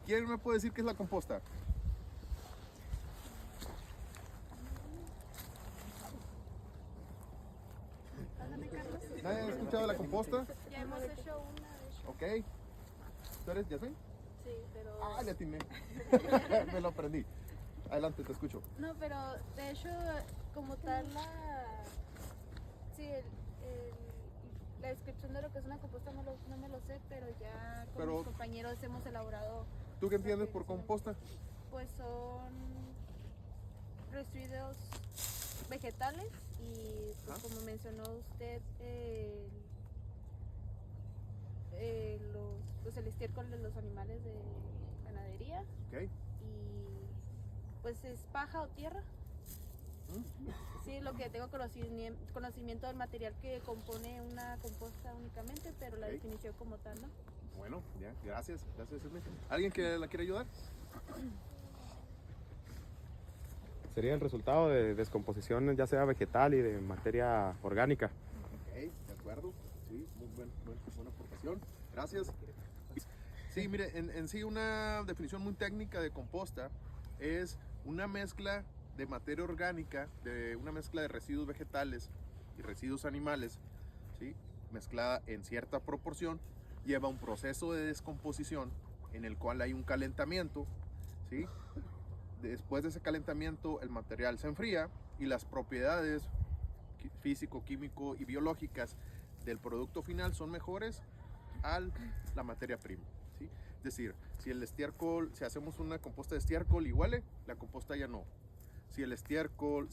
¿Quién me puede decir qué es la composta? ¿Nadie ha escuchado de la composta? Ya hemos hecho una, de hecho. Ok. ¿Tú eres Yasmin? Sí, pero... Ah, le atiné. Me lo aprendí. Adelante, te escucho. No, pero de hecho, como tal, sí, la descripción de lo que es una composta no me lo sé, pero ya con Pero- mis compañeros hemos elaborado. ¿Tú qué entiendes lo que por son- composta? Pues son residuos vegetales y, pues, como mencionó usted, el estiércol de los animales de ganadería Ok. y pues es paja o tierra. Sí, lo que tengo conocimiento del material que compone una composta únicamente, pero la Ok. definición como tal, ¿no? Bueno, ya, gracias, Yasmin. ¿Alguien que la quiere ayudar? Sería el resultado de descomposición ya sea vegetal y de materia orgánica. Ok, de acuerdo. Sí, muy buena aportación. Gracias. Sí, mire, en sí una definición muy técnica de composta es una mezcla de materia orgánica, de una mezcla de residuos vegetales y residuos animales, ¿sí? Mezclada en cierta proporción, lleva un proceso de descomposición en el cual hay un calentamiento, ¿sí? Después de ese calentamiento el material se enfría y las propiedades físico, químico y biológicas del producto final son mejores a la materia prima, ¿sí? Es decir, si el estiércol, si hacemos una composta de estiércol y huele, la composta ya no. Si el estiércol,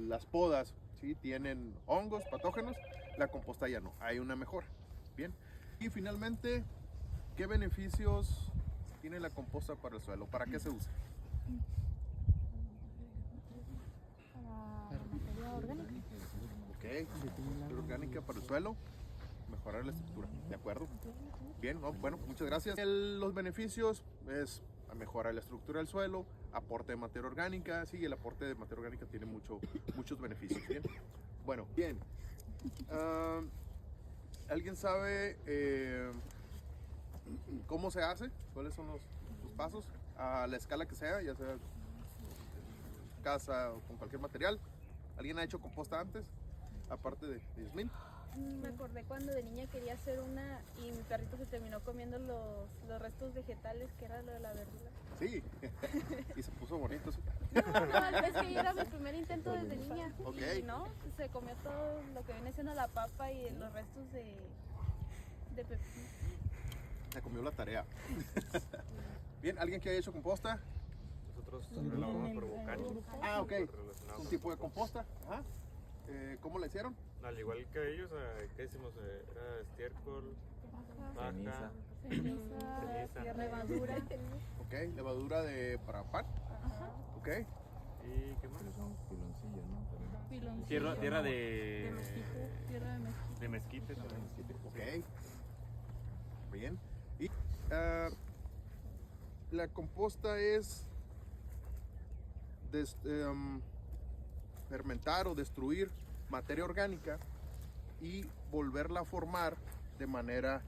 las podas, ¿sí?, tienen hongos, patógenos, la composta ya no. Hay una mejora. Bien. Y finalmente, ¿qué beneficios tiene la composta para el suelo? ¿Para qué se usa? Para materia orgánica. Ok, materia orgánica para el suelo, mejorar la estructura. ¿De acuerdo? Bien, no, bueno, muchas gracias. Los beneficios es mejorar la estructura del suelo, aporte de materia orgánica. Sí, el aporte de materia orgánica tiene muchos beneficios. Bien, bueno, bien. Ah, ¿alguien sabe cómo se hace? ¿Cuáles son los pasos? A la escala que sea, ya sea casa o con cualquier material. ¿Alguien ha hecho composta antes? Aparte de Yasmin. Me acordé cuando de niña quería hacer una y mi perrito se terminó comiendo los restos vegetales, que era lo de la verdura. Sí, y se puso bonito. Sí. No, es que era mi primer intento desde niña. Ok. Y no, se comió todo lo que viene siendo la papa y los restos de pepino. Se comió la tarea. Bien, ¿alguien que haya hecho composta? Nosotros elaboramos por bocachi. Ah, ok. Relacionado Un con tipo de composta. Ajá. ¿Cómo la hicieron? Al igual que ellos, ¿qué hicimos? Era estiércol, paja, ceniza. Levadura. Ok, levadura para pan. Ok. ¿Y qué más? Piloncillo. Tierra de Tierra de mezquite. de mezquite. Ok. Bien. Y la composta es fermentar o destruir materia orgánica y volverla a formar de manera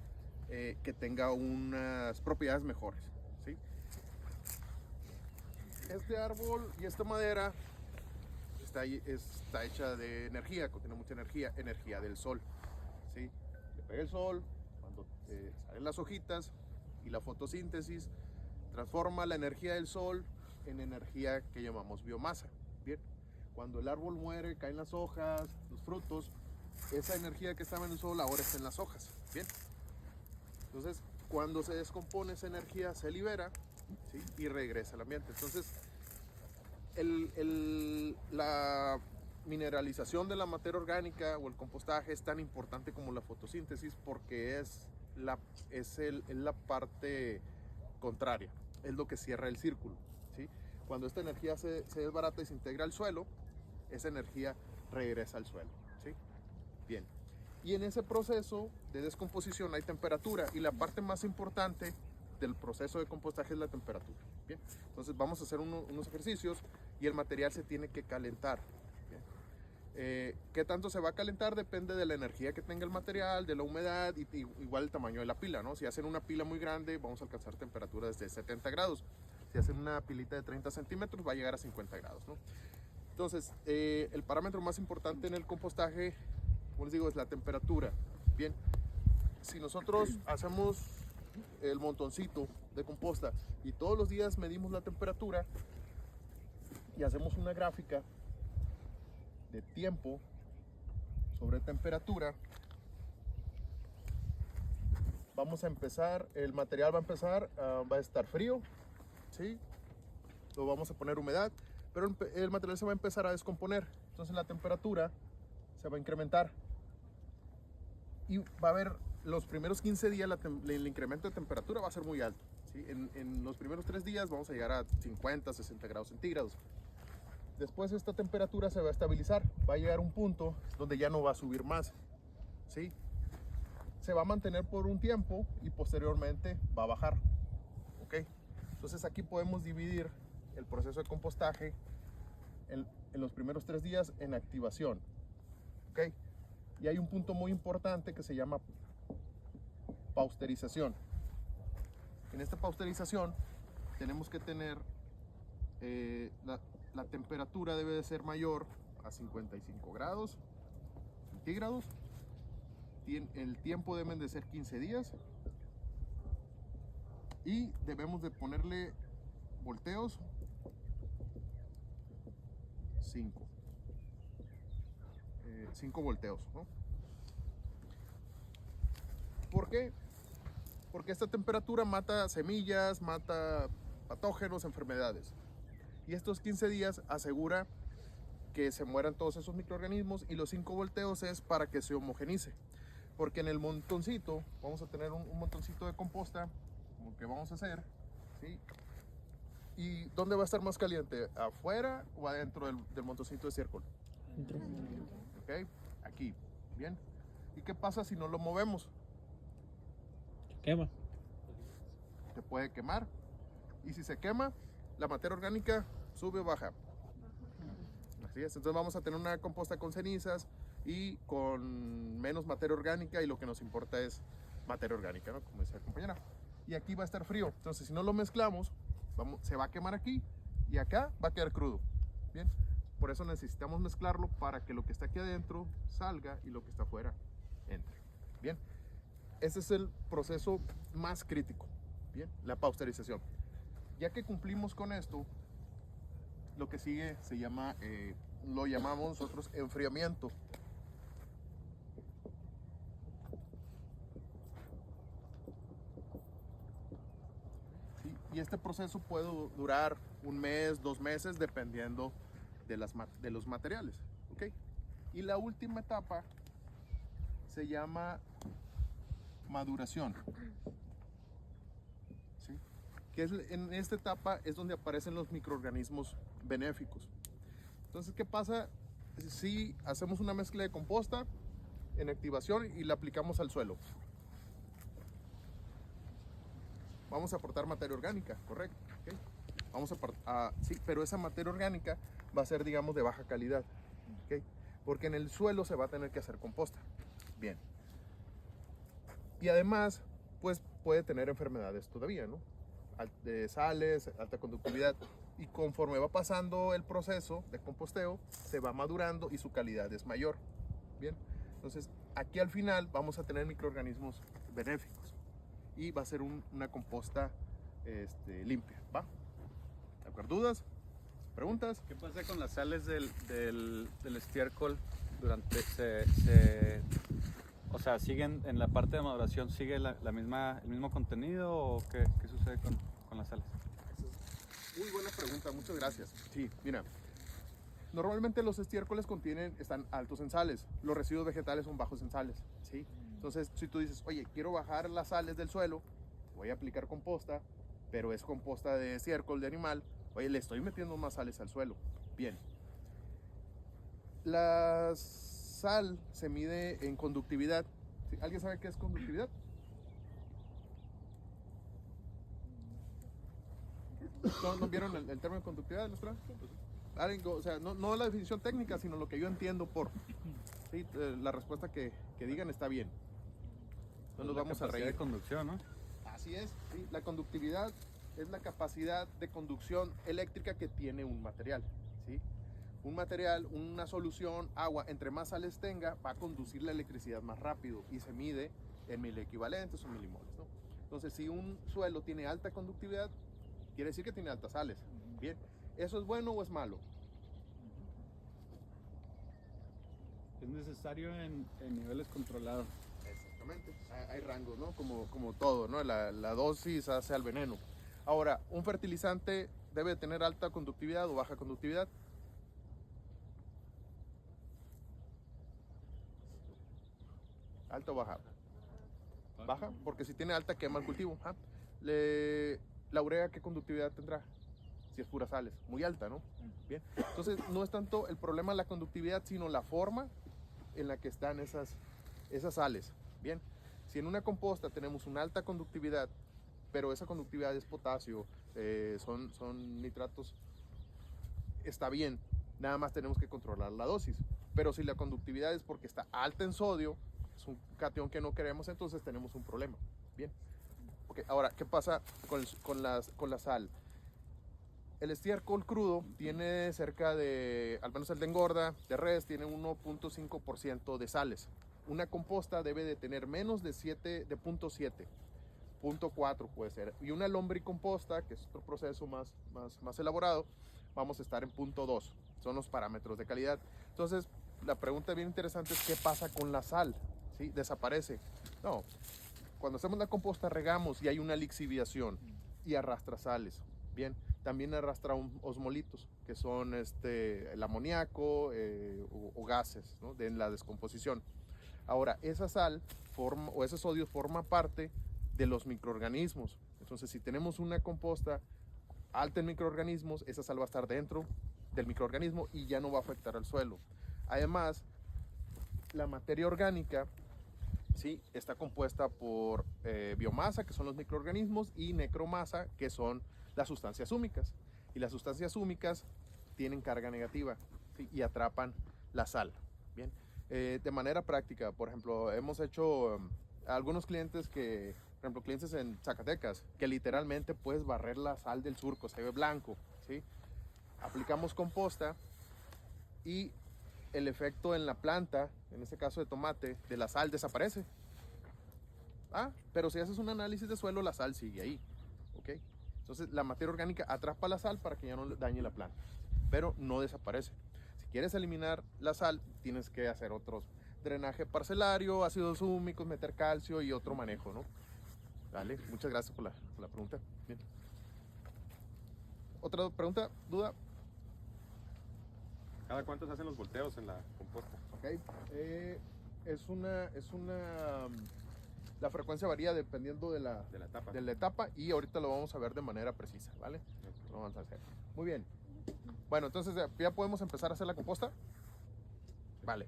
que tenga unas propiedades mejores, ¿sí? Este árbol y esta madera está hecha de energía, contiene mucha energía del sol, ¿sí? Le pega el sol, cuando salen las hojitas y la fotosíntesis transforma la energía del sol en energía que llamamos biomasa. Bien, cuando el árbol muere, caen las hojas, los frutos, esa energía que estaba en el sol ahora está en las hojas. Bien, entonces cuando se descompone esa energía se libera, ¿sí?, y regresa al ambiente. Entonces la mineralización de la materia orgánica o el compostaje es tan importante como la fotosíntesis porque es la parte contraria, es lo que cierra el círculo, ¿sí? Cuando esta energía se desbarata y se integra al suelo, esa energía regresa al suelo, ¿sí? Bien, y en ese proceso de descomposición hay temperatura y la parte más importante del proceso de compostaje es la temperatura. Bien, entonces vamos a hacer unos ejercicios y el material se tiene que calentar. Bien. ¿Qué tanto se va a calentar? Depende de la energía que tenga el material, de la humedad y igual el tamaño de la pila, ¿no? Si hacen una pila muy grande, vamos a alcanzar temperaturas de 70 grados. Si hacen una pilita de 30 centímetros, va a llegar a 50 grados, ¿no? Entonces, el parámetro más importante en el compostaje, como les digo, es la temperatura. Bien, si nosotros hacemos el montoncito de composta y todos los días medimos la temperatura y hacemos una gráfica de tiempo sobre temperatura, vamos a empezar, el material va a empezar, va a estar frío, ¿sí? Lo vamos a poner humedad, pero el material se va a empezar a descomponer, entonces la temperatura se va a incrementar y va a haber los primeros 15 días el incremento de temperatura va a ser muy alto, ¿sí? En los primeros 3 días vamos a llegar a 50, 60 grados centígrados. Después esta temperatura se va a estabilizar, va a llegar a un punto donde ya no va a subir más, ¿sí? Se va a mantener por un tiempo y posteriormente va a bajar, ¿ok? Entonces aquí podemos dividir el proceso de compostaje en los primeros 3 días en activación, ¿ok? Y hay un punto muy importante que se llama pasteurización. En esta pasteurización tenemos que tener la temperatura debe de ser mayor a 55 grados centígrados. El tiempo deben de ser 15 días y debemos de ponerle volteos 5 volteos, ¿no? ¿Por qué? Porque esta temperatura mata semillas, mata patógenos, enfermedades. Y estos 15 días asegura que se mueran todos esos microorganismos, y los 5 volteos es para que se homogenice. Porque en el montoncito, vamos a tener un montoncito de composta, como que vamos a hacer, ¿sí? ¿Y dónde va a estar más caliente? ¿Afuera o adentro del montoncito de estiércol? ¿Ok? Aquí, ¿bien? ¿Y qué pasa si no lo movemos? Quema. Se puede quemar. Y si se quema, la materia orgánica sube o baja. Así es. Entonces vamos a tener una composta con cenizas y con menos materia orgánica, y lo que nos importa es materia orgánica, ¿no? Como decía la compañera. Y aquí va a estar frío. Entonces si no lo mezclamos, se va a quemar aquí y acá va a quedar crudo. Bien. Por eso necesitamos mezclarlo para que lo que está aquí adentro salga y lo que está afuera entre. Bien. Ese es el proceso más crítico. Bien. La pasteurización. Ya que cumplimos con esto, lo que sigue se llama, lo llamamos nosotros enfriamiento. ¿Sí? Y este proceso puede durar 1 mes, 2 meses, dependiendo de los materiales. ¿Okay? Y la última etapa se llama maduración. ¿Sí? Que en esta etapa es donde aparecen los microorganismos benéficos. Entonces, ¿qué pasa si hacemos una mezcla de composta en activación y la aplicamos al suelo? Vamos a aportar materia orgánica, correcto. ¿Okay? Sí, pero esa materia orgánica va a ser, digamos, de baja calidad. ¿Okay? Porque en el suelo se va a tener que hacer composta. Bien. Y además, pues puede tener enfermedades todavía, ¿no? De sales, alta conductividad, y conforme va pasando el proceso de composteo se va madurando y su calidad es mayor. Bien, entonces aquí al final vamos a tener microorganismos benéficos y va a ser una composta limpia, ¿va? ¿De acuerdo? ¿Dudas? ¿Preguntas? ¿Qué pasa con las sales del estiércol durante o sea, siguen en la parte de maduración, sigue el mismo contenido, o qué sucede con las sales? Muy buena pregunta, muchas gracias. Sí, mira, normalmente los estiércoles están altos en sales, los residuos vegetales son bajos en sales, ¿sí? Entonces, si tú dices, oye, quiero bajar las sales del suelo, voy a aplicar composta, pero es composta de estiércol de animal, oye, le estoy metiendo más sales al suelo. Bien. La sal se mide en conductividad. ¿Sí? ¿Alguien sabe qué es conductividad? ¿No vieron el término de conductividad, Lustra? ¿vale? O sea, no la definición técnica, sino lo que yo entiendo por, ¿sí? La respuesta que digan está bien. No nos La vamos a capacidad reír. de conducción, ¿no? Así es, ¿sí? La conductividad es la capacidad de conducción eléctrica que tiene un material, ¿sí? Un material, una solución, agua, entre más sales tenga, va a conducir la electricidad más rápido y se mide en miliequivalentes o milimoles, ¿no? Entonces, si un suelo tiene alta conductividad, quiere decir que tiene altas sales. Bien, ¿eso es bueno o es malo? Es necesario en niveles controlados. Exactamente, hay rangos, ¿no? Como todo, ¿no? La dosis hace al veneno. Ahora, ¿un fertilizante debe tener alta conductividad o baja conductividad? ¿Alta o baja? Baja, porque si tiene alta quema el cultivo. ¿Ah? La urea, ¿qué conductividad tendrá? Si es pura sales, muy alta, ¿no? Bien, entonces no es tanto el problema la conductividad, sino la forma en la que están esas sales. Bien, si en una composta tenemos una alta conductividad, pero esa conductividad es potasio, son nitratos, está bien, nada más tenemos que controlar la dosis. Pero si la conductividad es porque está alta en sodio, es un catión que no queremos, entonces tenemos un problema. Bien, okay. Ahora, ¿qué pasa con la sal? El estiércol crudo tiene cerca de, al menos el de engorda, de res, tiene 1.5% de sales. Una composta debe de tener menos de 0.7, 0.4 puede ser. Y una lombricomposta, que es otro proceso más elaborado, vamos a estar en 0.2. Son los parámetros de calidad. Entonces, la pregunta bien interesante es ¿qué pasa con la sal? ¿Sí? ¿Desaparece? No. Cuando hacemos la composta regamos y hay una lixiviación y arrastra sales. Bien, también arrastra osmolitos, que son el amoníaco o gases, ¿no? De la descomposición. Ahora, esa sal o ese sodio forma parte de los microorganismos. Entonces, si tenemos una composta alta en microorganismos, esa sal va a estar dentro del microorganismo y ya no va a afectar al suelo. Además, la materia orgánica, ¿sí? Está compuesta por biomasa, que son los microorganismos, y necromasa, que son las sustancias húmicas. Y las sustancias húmicas tienen carga negativa, ¿sí? Y atrapan la sal. Bien. De manera práctica, por ejemplo, hemos hecho algunos clientes por ejemplo, clientes en Zacatecas, que literalmente puedes barrer la sal del surco, se ve blanco, ¿sí? Aplicamos composta y el efecto en la planta, en este caso de tomate, de la sal desaparece. Pero si haces un análisis de suelo, la sal sigue ahí, ¿ok? Entonces la materia orgánica atrapa la sal para que ya no dañe la planta, pero no desaparece. Si quieres eliminar la sal, tienes que hacer otros drenaje parcelario, ácidos húmicos, meter calcio y otro manejo, ¿no? Vale, muchas gracias por la pregunta. Bien. ¿Otra pregunta? ¿Duda? ¿Cada cuánto se hacen los volteos en la composta? Ok. La frecuencia varía dependiendo de la etapa. de la etapa y ahorita lo vamos a ver de manera precisa, ¿vale? Lo vamos a hacer. Muy bien. Bueno, entonces ya podemos empezar a hacer la composta. Vale.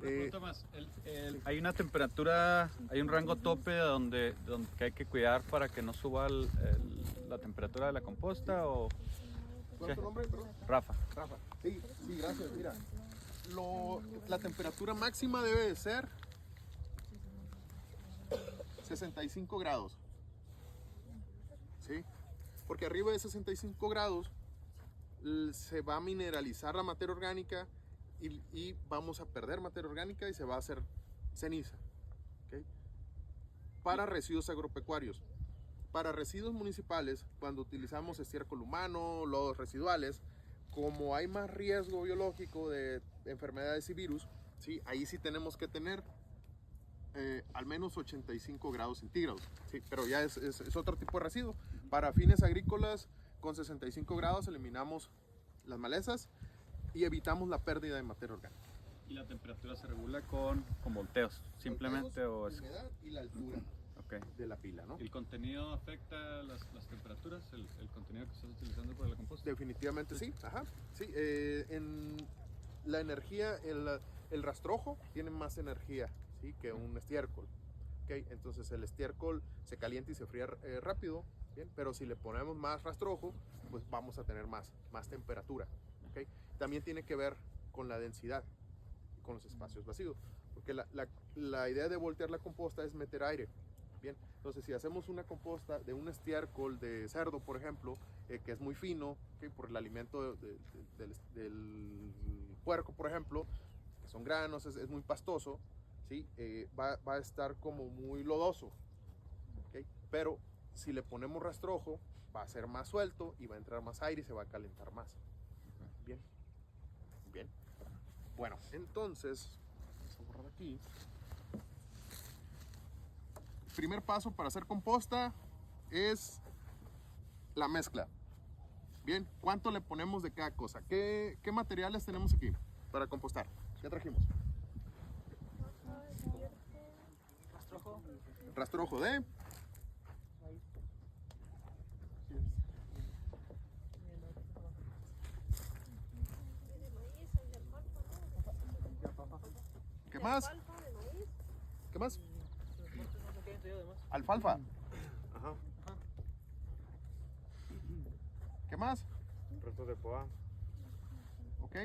Una pregunta más. Hay una temperatura, hay un rango tope donde que hay que cuidar para que no suba la temperatura de la composta o... ¿Cuál es tu nombre? Perdón. Rafa. Rafa. Sí, gracias. Mira, la temperatura máxima debe de ser 65 grados. ¿Sí? Porque arriba de 65 grados se va a mineralizar la materia orgánica y vamos a perder materia orgánica y se va a hacer ceniza. ¿Okay? Para residuos agropecuarios. Para residuos municipales, cuando utilizamos estiércol humano, lodos residuales, como hay más riesgo biológico de enfermedades y virus, ¿sí? Ahí sí tenemos que tener al menos 85 grados centígrados, ¿sí? Pero ya es otro tipo de residuo. Para fines agrícolas, con 65 grados eliminamos las malezas y evitamos la pérdida de materia orgánica. ¿Y la temperatura se regula con volteos simplemente o es...? La humedad y la altura de la pila, ¿no? ¿El contenido afecta las temperaturas? ¿El contenido que estás utilizando para la composta? Definitivamente sí, ajá. Sí, en la energía, el rastrojo tiene más energía, ¿sí? Que un estiércol. ¿Okay? Entonces el estiércol se calienta y se fría rápido, ¿bien? Pero si le ponemos más rastrojo, pues vamos a tener más temperatura. ¿ok? También tiene que ver con la densidad, con los espacios vacíos, porque la idea de voltear la composta es meter aire. Bien, entonces si hacemos una composta de un estiércol de cerdo, por ejemplo, que es muy fino, ¿okay? Por el alimento del puerco, por ejemplo, que son granos, es muy pastoso, ¿sí? Va a estar como muy lodoso, ¿okay? Pero si le ponemos rastrojo, va a ser más suelto y va a entrar más aire y se va a calentar más. Bien, bien. Bueno, entonces, vamos a borrar aquí. Primer paso para hacer composta es la mezcla. Bien, ¿cuánto le ponemos de cada cosa? ¿Qué materiales tenemos aquí para compostar? ¿Qué trajimos? Rastrojo de ¿qué más? ¿Qué más? Alfalfa. Ajá. ¿Qué más? Restos de poa. Ok.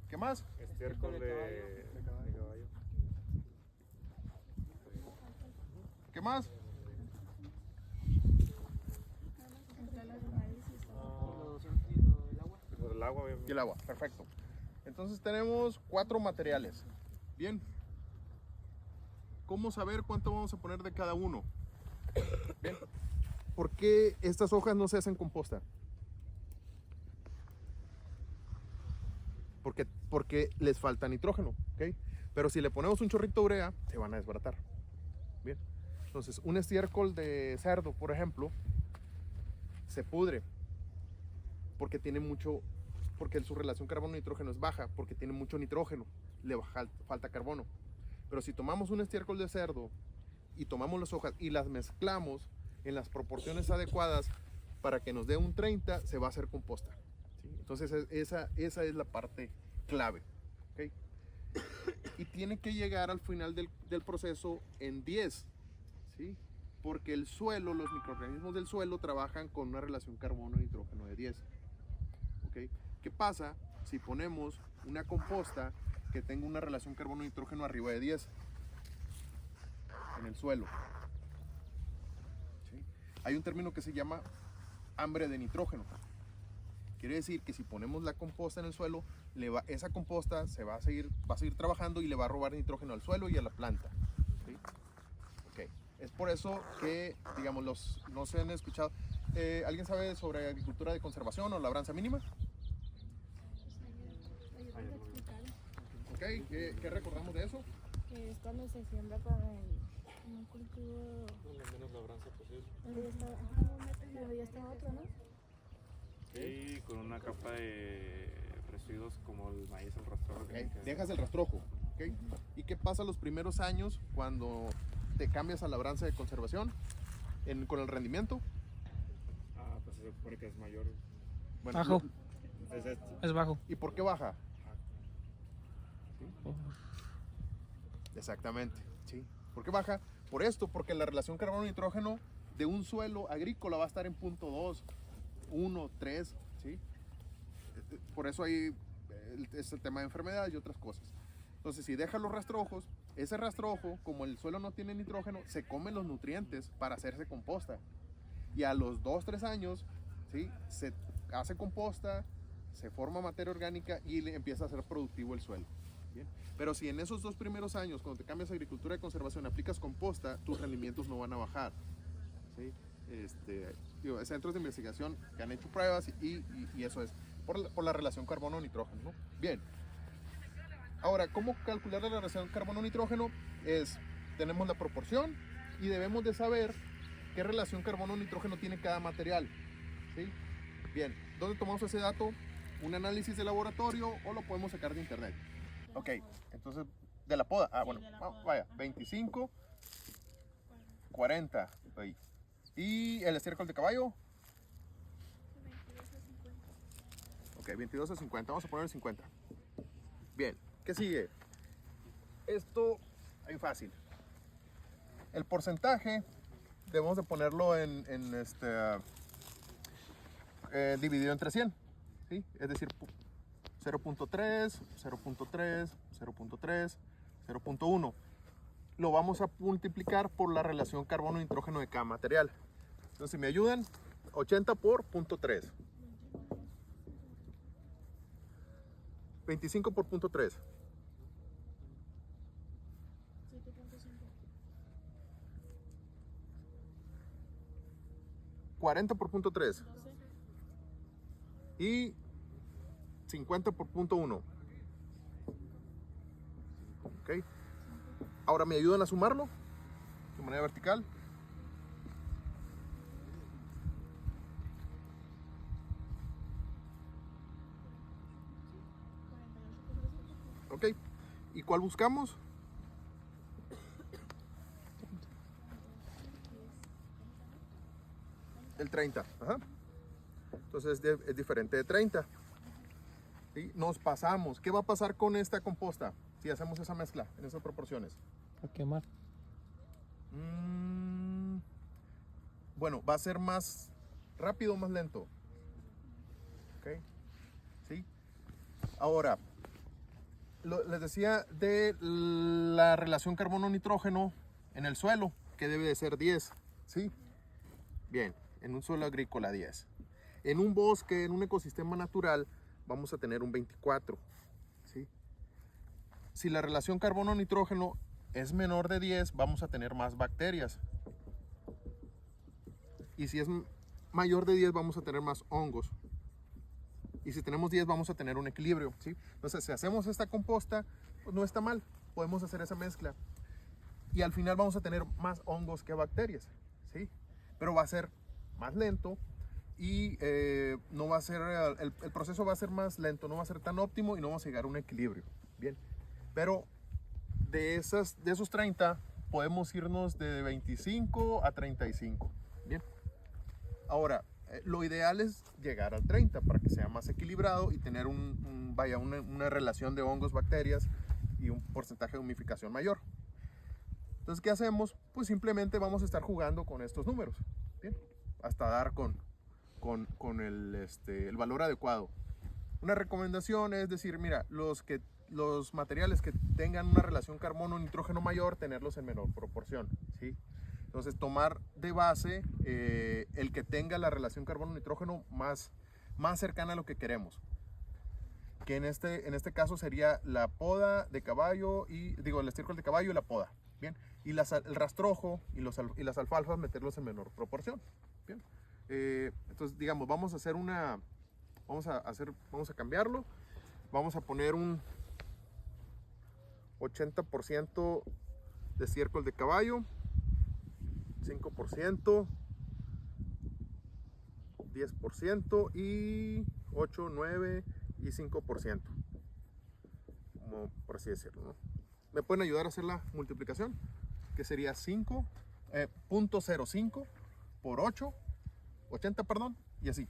¿Qué más? Estiércol de caballo. ¿Qué más? Pues el agua, Y el agua, perfecto. Entonces tenemos 4 materiales. Bien. ¿Cómo saber cuánto vamos a poner de cada uno? Bien. ¿Por qué estas hojas no se hacen composta? Porque les falta nitrógeno, ¿ok? Pero si le ponemos un chorrito de urea, se van a desbaratar. Bien. Entonces, un estiércol de cerdo, por ejemplo, se pudre porque tiene mucho, porque su relación carbono-nitrógeno es baja, porque tiene mucho nitrógeno, le falta carbono. Pero si tomamos un estiércol de cerdo y tomamos las hojas y las mezclamos en las proporciones adecuadas para que nos dé un 30, se va a hacer composta, ¿sí? Entonces esa es la parte clave, ¿okay? Y tiene que llegar al final del proceso en 10, ¿sí? Porque el suelo, los microorganismos del suelo trabajan con una relación carbono-nitrógeno de 10. ¿Okay? ¿Qué pasa si ponemos una composta que tenga una relación carbono-nitrógeno arriba de 10 en el suelo? ¿Sí? Hay un término que se llama hambre de nitrógeno. Quiere decir que si ponemos la composta en el suelo, esa composta va a seguir trabajando y le va a robar nitrógeno al suelo y a la planta. ¿Sí? Okay. Es por eso que, digamos, no se han escuchado. ¿Alguien sabe sobre agricultura de conservación o labranza mínima? Okay. ¿Qué recordamos de eso? Que es cuando se siembra para un cultivo. La menos labranza posible. Pero ya está otro, ¿no? Sí, con una capa de residuos como el maíz, el rastrojo. Okay. Dejas el rastrojo. Okay. ¿Y qué pasa los primeros años cuando te cambias a labranza de conservación con el rendimiento? Ah, pues se supone que es mayor. Bueno, Bajo. Es este. Es bajo. ¿Y por qué baja? ¿Sí? Exactamente, ¿sí? ¿Por qué baja? Por esto, porque la relación carbono-nitrógeno de un suelo agrícola va a estar en 0.2, 1, 3, ¿sí? Por eso hay el tema de enfermedades y otras cosas. Entonces, si dejas los rastrojos, ese rastrojo, como el suelo no tiene nitrógeno, se come los nutrientes para hacerse composta. Y a los 2, 3 años, ¿sí? Se hace composta, se forma materia orgánica y empieza a ser productivo el suelo. Bien. Pero si en esos 2 primeros años, cuando te cambias a agricultura de conservación, aplicas composta, tus rendimientos no van a bajar, ¿sí? Hay centros de investigación que han hecho pruebas y eso es por la relación carbono-nitrógeno, ¿no? Bien. Ahora, ¿cómo calcular la relación carbono-nitrógeno? Tenemos la proporción y debemos de saber qué relación carbono-nitrógeno tiene cada material, ¿sí? Bien, ¿dónde tomamos ese dato? ¿Un análisis de laboratorio o lo podemos sacar de internet? Ok, entonces, de la poda, bueno, vaya, 25, 40, ahí. ¿Y el estiércol de caballo? 22 a 50. Ok, 22 a 50, vamos a poner 50. Bien, ¿qué sigue? Esto, ahí fácil. El porcentaje debemos de ponerlo dividido entre 100, ¿sí? Es decir, 0.3, 0.3, 0.3, 0.1. Lo vamos a multiplicar por la relación carbono-nitrógeno de cada material. Entonces, si me ayudan, 80 por 0.3. 25 por 0.3. 40 por 0.3. Y 50 por 0.1. Ok. Ahora me ayudan a sumarlo de manera vertical. Ok. ¿Y cuál buscamos? El 30. Ajá. Entonces es diferente de 30. ¿Sí? Nos pasamos. ¿Qué va a pasar con esta composta si hacemos esa mezcla en esas proporciones? A quemar. Bueno, va a ser más rápido o más lento. ¿Ok? ¿Sí? Ahora, les decía de la relación carbono-nitrógeno en el suelo, que debe de ser 10. ¿Sí? Bien, en un suelo agrícola 10. En un bosque, en un ecosistema natural, vamos a tener un 24. ¿Sí? Si la relación carbono-nitrógeno es menor de 10, vamos a tener más bacterias. Y si es mayor de 10, vamos a tener más hongos. Y si tenemos 10, vamos a tener un equilibrio. ¿Sí? Entonces, si hacemos esta composta, pues no está mal. Podemos hacer esa mezcla. Y al final vamos a tener más hongos que bacterias. ¿Sí? Pero va a ser más lento. Y no va a ser, el proceso va a ser más lento, no va a ser tan óptimo y no vamos a llegar a un equilibrio. Bien. Pero de esos 30 podemos irnos de 25 a 35. Bien. Ahora, lo ideal es llegar al 30 para que sea más equilibrado y tener una relación de hongos, bacterias y un porcentaje de humificación mayor. Entonces, ¿qué hacemos? Pues simplemente vamos a estar jugando con estos números. Bien. Hasta dar con el valor adecuado. Una recomendación es decir, mira, los materiales que tengan una relación carbono-nitrógeno mayor, tenerlos en menor proporción. ¿Sí? Entonces, tomar de base el que tenga la relación carbono-nitrógeno más cercana a lo que queremos. Que en este caso sería la poda de caballo el estiércol de caballo y la poda. Bien. Y el rastrojo y las alfalfas meterlos en menor proporción. Bien. Entonces, digamos, vamos a cambiarlo. Vamos a poner un 80% de estiércol de caballo, 5%, 10% y 8, 9 y 5%. Como por así decirlo, ¿no? ¿Me pueden ayudar a hacer la multiplicación? Que sería 0.05 por 80, perdón, y así.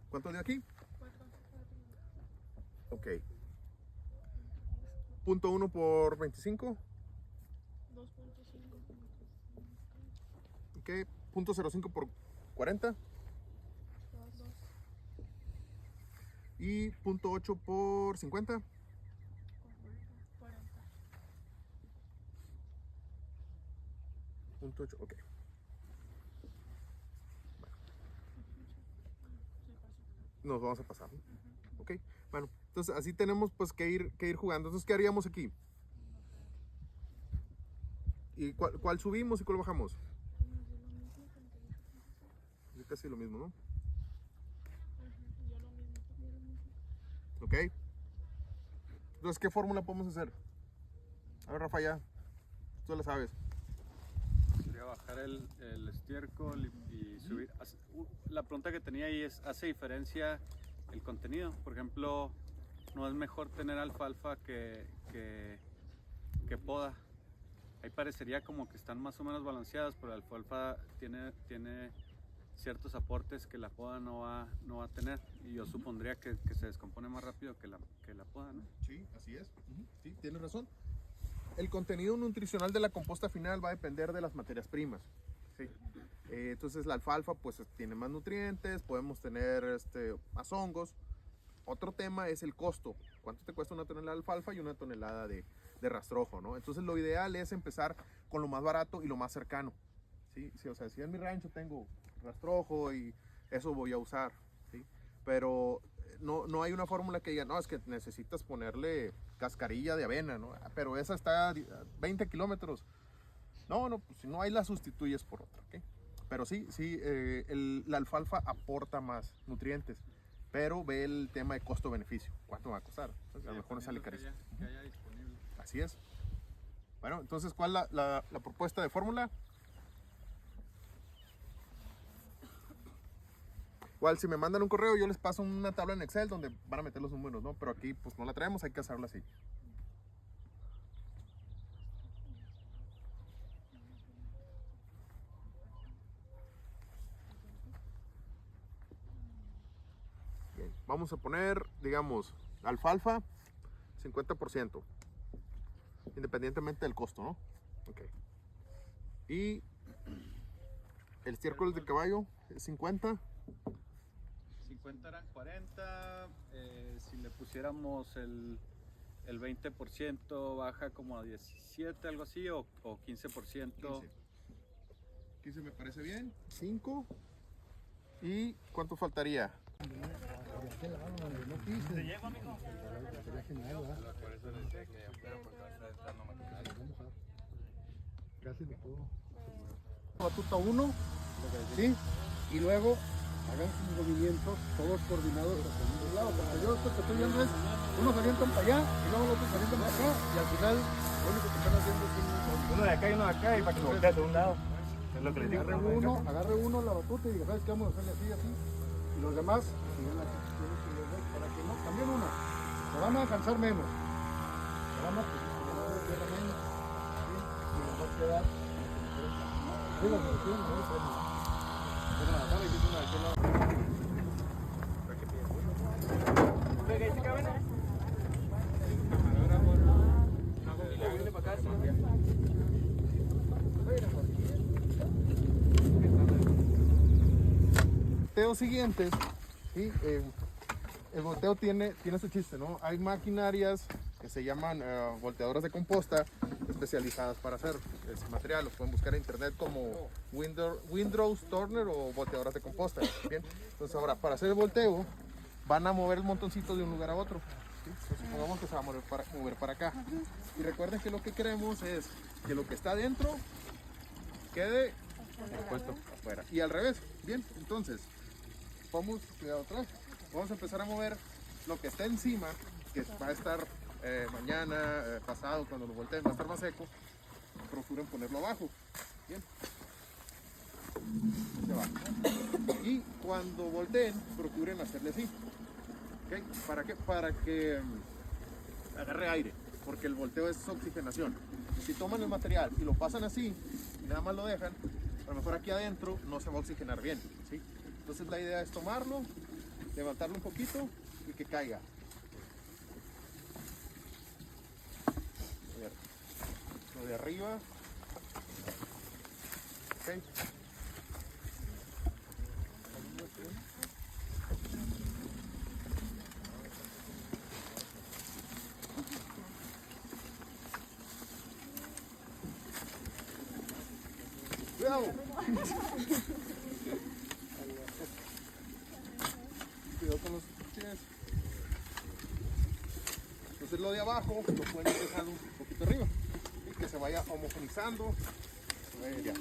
¿Cuánto dio aquí? 4. Ok. 0.1 por 25. 2.5. Ok. 0.05 por 40. 2. Y 0.8 por 50. 40. 0.8, ok. Nos vamos a pasar, ¿no? Ok, bueno, entonces así tenemos pues que ir jugando. Entonces, ¿qué haríamos aquí? ¿Y cuál subimos y cuál bajamos? Es casi lo mismo, ¿no? Ok. Entonces, ¿qué fórmula podemos hacer? A ver, Rafa, ya. Tú la sabes. Sería bajar el estiércol y subir. La pregunta que tenía ahí es, ¿hace diferencia el contenido? Por ejemplo, ¿no es mejor tener alfalfa que poda? Ahí parecería como que están más o menos balanceadas, pero la alfalfa tiene ciertos aportes que la poda no va a tener, y yo supondría que se descompone más rápido que la poda, ¿no? Sí, así es. Sí, tienes razón. El contenido nutricional de la composta final va a depender de las materias primas. Sí. Entonces la alfalfa pues tiene más nutrientes, podemos tener más hongos. Otro tema es el costo. ¿Cuánto te cuesta una tonelada de alfalfa y una tonelada de rastrojo, ¿no? Entonces lo ideal es empezar con lo más barato y lo más cercano. ¿Sí? Sí, o sea, si en mi rancho tengo rastrojo y eso voy a usar, ¿sí? Pero no hay una fórmula que diga, no, es que necesitas ponerle cascarilla de avena, ¿no? Pero esa está a 20 kilómetros. No, pues si no hay, la sustituyes por otra, ¿ok? Pero sí, la alfalfa aporta más nutrientes, pero ve el tema de costo-beneficio. ¿Cuánto va a costar? Entonces, a lo mejor no sale carísimo. Que haya disponible. Así es. Bueno, entonces, ¿cuál es la propuesta de fórmula? Igual, si me mandan un correo, yo les paso una tabla en Excel donde van a meter los números, ¿no? Pero aquí, pues no la traemos, hay que hacerla así. Bien, vamos a poner, digamos, alfalfa, 50%. Independientemente del costo, ¿no? Ok. Y el estiércol de caballo es 50. 50 eran 40, si le pusiéramos el 20% baja como a 17, algo así, o 15%. 15 me parece bien. 5. ¿Y cuánto faltaría? Batuta 1, ¿sí? Y luego hagan sus movimientos todos coordinados hacia un lado, porque yo esto que estoy viendo es unos avientan para allá y luego los otros avientan para acá y al final lo único que están haciendo es Uno de acá y uno de acá y para que se voltee hacia un lado. Es lo que les digo. agarre uno la batuta y diga, ¿sabes qué? Vamos a hacerle así, así. Y los demás siguen las instrucciones que les doy para que no, también una, se van a cansar menos, se van a tierra menos, ¿sí? Y les va a quedar. Volteos siguientes, ¿sí? El volteo tiene su chiste, ¿no? Hay maquinarias que se llaman volteadoras de composta especializadas para hacer ese material. Los pueden buscar en internet como Windrows Turner o volteadoras de composta. Bien, entonces ahora para hacer el volteo van a mover el montoncito de un lugar a otro. ¿Sí? Entonces, supongamos que se va a mover para acá. Y recuerden que lo que queremos es que lo que está adentro quede puesto afuera. Y al revés. Bien, entonces vamos, cuidado atrás. Vamos a empezar a mover lo que está encima, que va a estar mañana, pasado, cuando lo volteen, va a estar más seco. Procuren ponerlo abajo. Bien. Se va. Y cuando volteen, procuren hacerle así. ¿Okay? ¿Para qué? Para que agarre aire, porque el volteo es oxigenación. Si toman el material y lo pasan así, y nada más lo dejan, a lo mejor aquí adentro no se va a oxigenar bien, ¿sí? Entonces la idea es tomarlo, levantarlo un poquito y que caiga. A ver, lo de arriba. Okay. Cuidado. Cuidado con los pies. Entonces lo de abajo lo pueden dejar un poquito arriba y que se vaya homogenizando. Ya.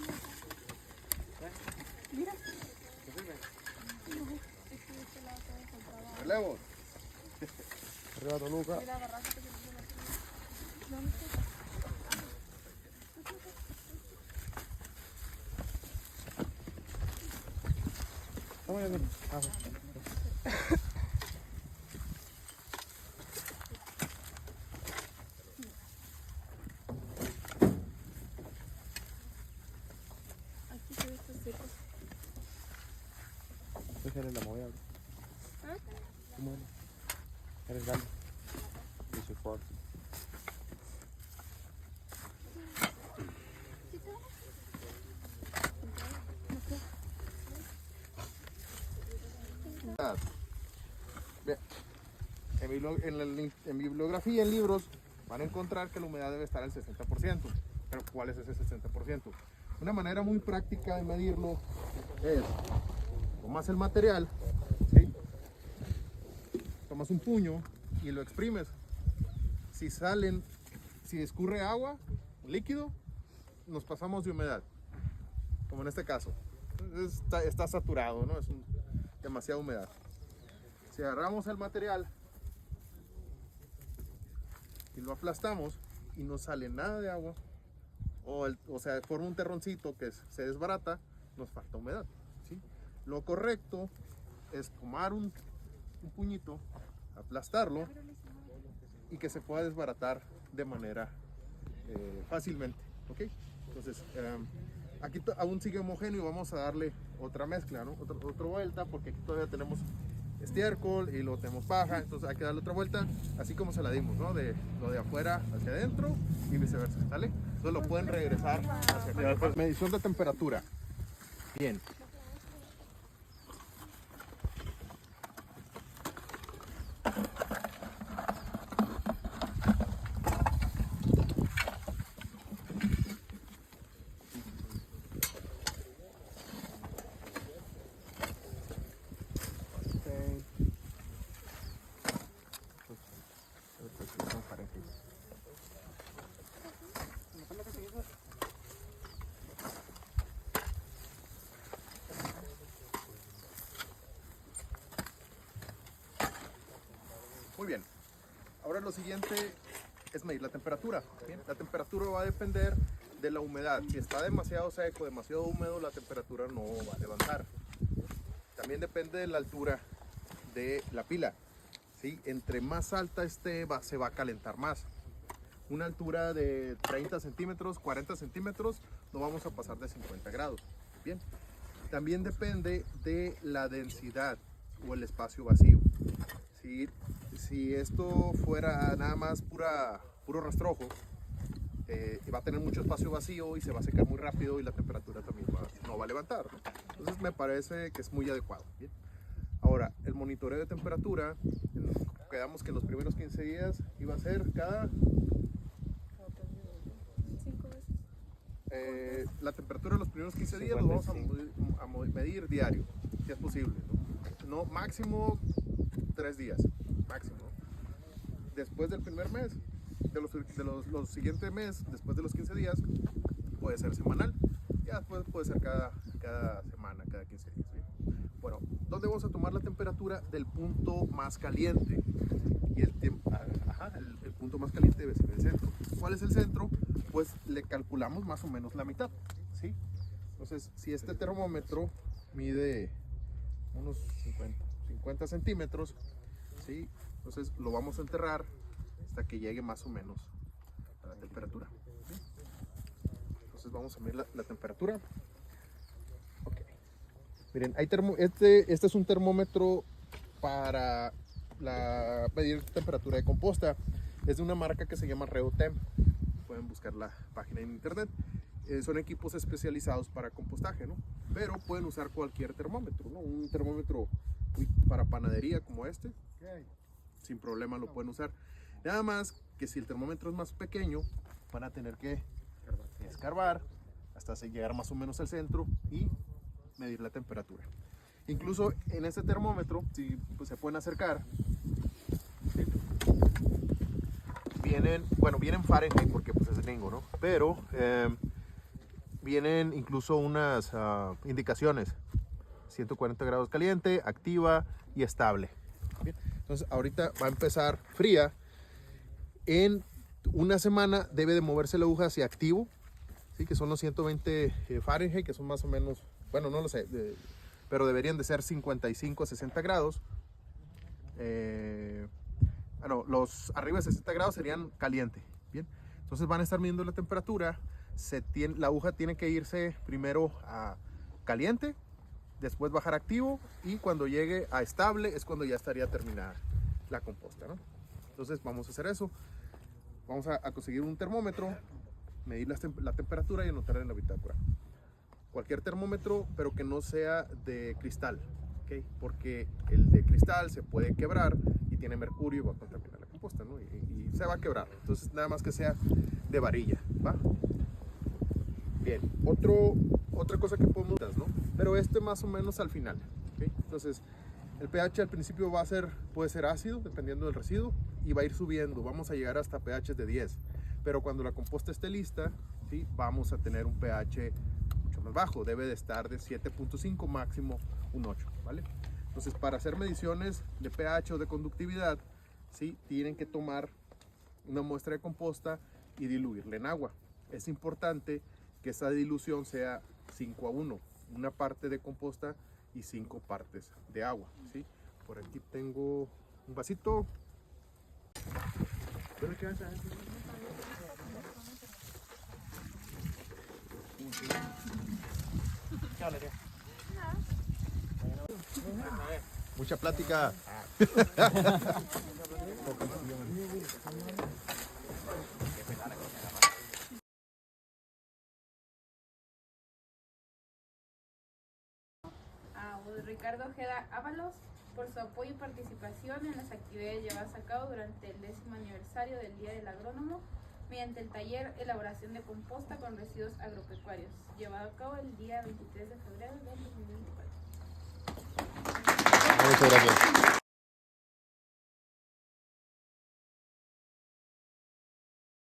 Mira. ¿Qué sirve? Relevo. Arriba, Toluca. Mira, agarraste que se puso la- ¿Dónde está? Aquí se ve está seco. eres la movida. Tú mueves. Eres grande. Yo soy fuerte. Bien. En bibliografía, en libros, van a encontrar que la humedad debe estar al 60%. Pero ¿cuál es ese 60%? Una manera muy práctica de medirlo es, tomas el material, ¿sí? Tomas un puño y lo exprimes. Si escurre agua, líquido, nos pasamos de humedad, como en este caso. Está saturado, ¿no? Demasiada humedad. Si agarramos el material y lo aplastamos y no sale nada de agua, o sea, forma un terroncito que se desbarata, nos falta humedad, ¿sí? Lo correcto es tomar un puñito, aplastarlo y que se pueda desbaratar de manera fácilmente, ¿ok? Entonces, aquí aún sigue homogéneo y vamos a darle otra mezcla, ¿no? Otra vuelta, porque aquí todavía tenemos estiércol y luego tenemos paja, entonces hay que darle otra vuelta, así como se la dimos, ¿no? De lo de afuera hacia adentro y viceversa, ¿sale? Entonces lo pueden regresar hacia acá. Medición de temperatura. Bien. Muy bien. Ahora lo siguiente es medir la temperatura. ¿Bien? La temperatura va a depender de la humedad. Si está demasiado seco, demasiado húmedo, la temperatura no va a levantar. También depende de la altura de la pila, ¿sí? Entre más alta esté, se va a calentar más. Una altura de 30 centímetros, 40 centímetros, no vamos a pasar de 50 grados. Bien. También depende de la densidad o el espacio vacío. Si esto fuera nada más puro rastrojo, va a tener mucho espacio vacío y se va a secar muy rápido y la temperatura también no va a levantar, ¿no? Entonces me parece que es muy adecuado. ¿Bien? Ahora, el monitoreo de temperatura, quedamos que en los primeros 15 días iba a ser cada... 5 veces. La temperatura de los primeros 15 días lo vamos a medir diario, si es posible, ¿no? Máximo 3 días, máximo, ¿no? Después del primer mes, los siguientes meses, después de los 15 días, puede ser semanal, ya después puede ser cada semana, cada 15 días. ¿Sí? Bueno, ¿dónde vamos a tomar la temperatura? Del punto más caliente. Y el punto más caliente debe ser el centro. ¿Cuál es el centro? Pues le calculamos más o menos la mitad, ¿sí? Entonces, si este termómetro mide unos 50 centímetros, ¿sí? Entonces lo vamos a enterrar hasta que llegue más o menos a la temperatura. ¿Sí? Entonces vamos a medir la temperatura. Okay. Miren, este es un termómetro para medir temperatura de composta. Es de una marca que se llama Reotem. Pueden buscar la página en internet. Son equipos especializados para compostaje, ¿no? Pero pueden usar cualquier termómetro, ¿no? Un termómetro para panadería como este, sin problema lo pueden usar. Nada más que si el termómetro es más pequeño, van a tener que escarbar hasta llegar más o menos al centro y medir la temperatura. Incluso en este termómetro, si pues, se pueden acercar, ¿sí? Vienen Fahrenheit porque pues es gringo, ¿no? Pero vienen incluso unas indicaciones: 140 grados caliente, activa y estable. Bien. Entonces ahorita va a empezar fría. En una semana debe de moverse la aguja hacia activo, ¿sí? Que son los 120 Fahrenheit, que son más o menos, bueno, no lo sé, pero deberían de ser 55 a 60 grados. Los arriba de 60 grados serían caliente. Bien. Entonces van a estar midiendo la temperatura. La aguja tiene que irse primero a caliente después bajar a activo y cuando llegue a estable es cuando ya estaría terminada la composta, ¿no? Entonces vamos a hacer eso. Vamos a conseguir un termómetro, medir la temperatura y anotarla en la bitácora. Cualquier termómetro, pero que no sea de cristal, ¿ok? Porque el de cristal se puede quebrar y tiene mercurio y va a contaminar la composta, ¿no? Y se va a quebrar. Entonces nada más que sea de varilla, ¿va? Bien, otra cosa que podemos dar, ¿no? Pero más o menos al final, ¿ok? Entonces el pH al principio puede ser ácido dependiendo del residuo y va a ir subiendo, vamos a llegar hasta pH de 10, pero cuando la composta esté lista, ¿sí? Vamos a tener un pH mucho más bajo, debe de estar de 7.5 máximo un 8, ¿vale? Entonces para hacer mediciones de pH o de conductividad, ¿sí? Tienen que tomar una muestra de composta y diluirla en agua. Es importante que esa dilución sea 5:1, una parte de composta y 5 partes de agua, ¿sí? Por aquí tengo un vasito. Mucha plática. Ricardo Ojeda Ábalos por su apoyo y participación en las actividades llevadas a cabo durante el 10º aniversario del Día del Agrónomo mediante el taller Elaboración de Composta con Residuos Agropecuarios, llevado a cabo el día 23 de febrero del 2024. Muchas gracias.